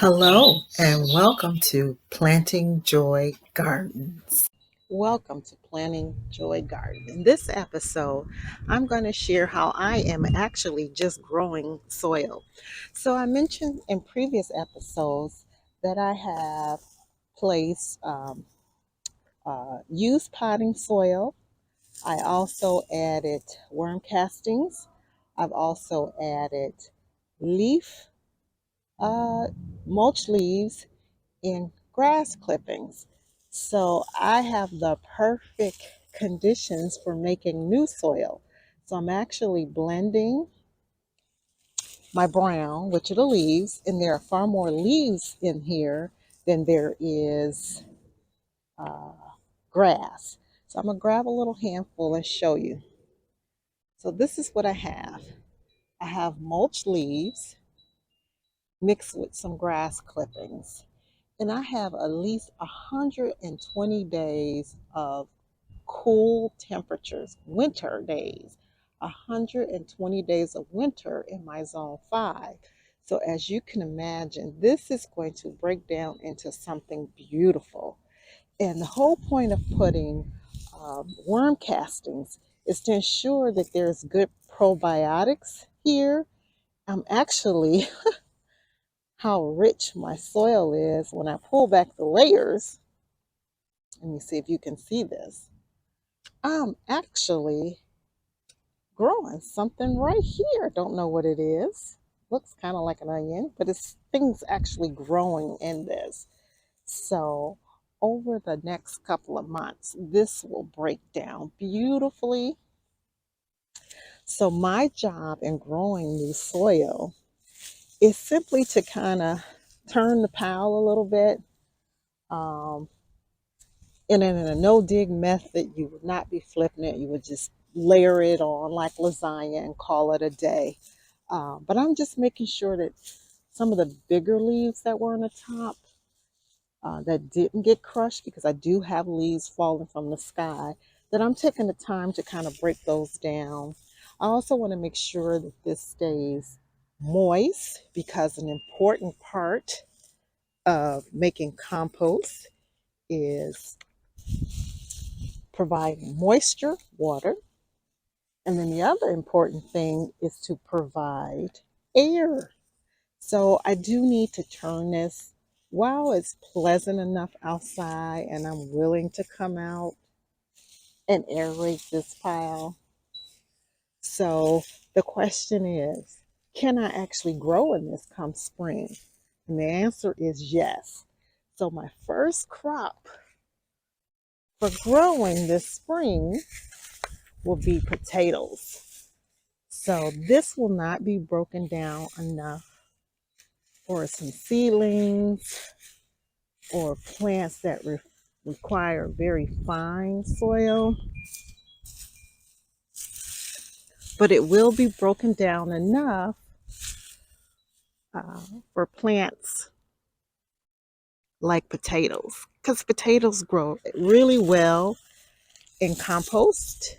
Hello and welcome to Planting Joy Gardens. Welcome to Planting Joy Garden. In this episode, I'm going to share how I am actually just growing soil. So, I mentioned in previous episodes that I have placed used potting soil. I also added worm castings. I've also added leaf uh, mulch leaves in grass clippings. So I have the perfect conditions for making new soil. So I'm actually blending my brown, which are the leaves, and there are far more leaves in here than there is uh, grass. So I'm gonna grab a little handful and show you. So this is what I have. I have mulch leaves mixed with some grass clippings. And I have at least 120 days of cool temperatures, winter days, 120 days of winter in my zone 5. So as you can imagine, this is going to break down into something beautiful. And the whole point of putting worm castings is to ensure that there's good probiotics here. I'm actually how rich my soil is when I pull back the layers. Let me see if you can see this. I'm actually growing something right here. Don't know what it is. Looks kind of like an onion, but it's things actually growing in this. So over the next couple of months, this will break down beautifully. So my job in growing new soil is simply to kind of turn the pile a little bit. Um, And in a no dig method, you would not be flipping it. You would just layer it on like lasagna and call it a day. But I'm just making sure that some of the bigger leaves that were on the top that didn't get crushed, because I do have leaves falling from the sky, that I'm taking the time to kind of break those down. I also want to make sure that this stays moist, because an important part of making compost is provide moisture, water, and then the other important thing is to provide air. So I do need to turn this while it's pleasant enough outside and I'm willing to come out and aerate this pile. So the question is, can I actually grow in this come spring? And the answer is yes. So my first crop for growing this spring will be potatoes. So this will not be broken down enough for some seedlings or plants that require very fine soil, but it will be broken down enough uh, for plants like potatoes, because potatoes grow really well in compost.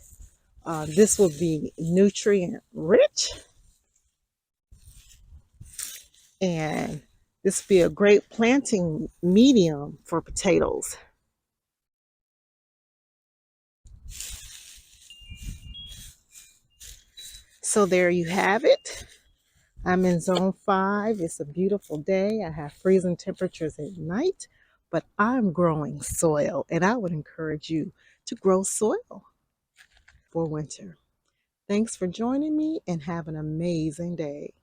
This will be nutrient rich, and this will be a great planting medium for potatoes. So there you have it. I'm in zone 5. It's a beautiful day. I have freezing temperatures at night, but I'm growing soil, and I would encourage you to grow soil for winter. Thanks for joining me and have an amazing day.